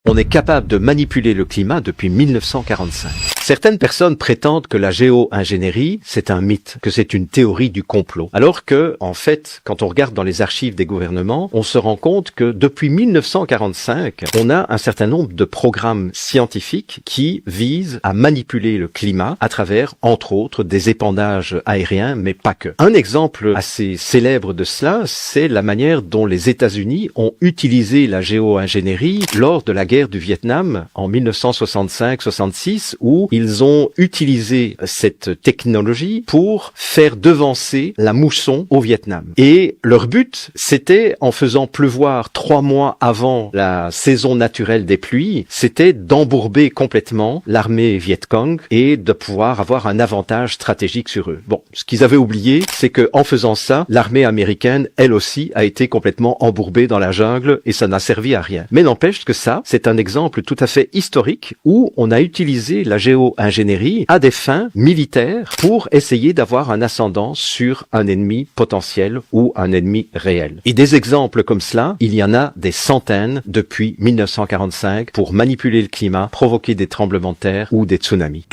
On est capable de manipuler le climat depuis 1945. Certaines personnes prétendent que la géo-ingénierie, c'est un mythe, que c'est une théorie du complot. Alors que, en fait, quand on regarde dans les archives des gouvernements, on se rend compte que depuis 1945, on a un certain nombre de programmes scientifiques qui visent à manipuler le climat à travers, entre autres, des épandages aériens, mais pas que. Un exemple assez célèbre de cela, c'est la manière dont les États-Unis ont utilisé la géo-ingénierie lors de la guerre du Vietnam en 1965-66, où ils ont utilisé cette technologie pour faire devancer la mousson au Vietnam. Et leur but, c'était, en faisant pleuvoir 3 mois avant la saison naturelle des pluies, c'était d'embourber complètement l'armée Viet Cong et de pouvoir avoir un avantage stratégique sur eux. Bon, ce qu'ils avaient oublié, c'est que en faisant ça, l'armée américaine, elle aussi, a été complètement embourbée dans la jungle et ça n'a servi à rien. Mais n'empêche que ça, c'est un exemple tout à fait historique où on a utilisé la géo-ingénierie à des fins militaires pour essayer d'avoir un ascendant sur un ennemi potentiel ou un ennemi réel. Et des exemples comme cela, il y en a des centaines depuis 1945 pour manipuler le climat, provoquer des tremblements de terre ou des tsunamis.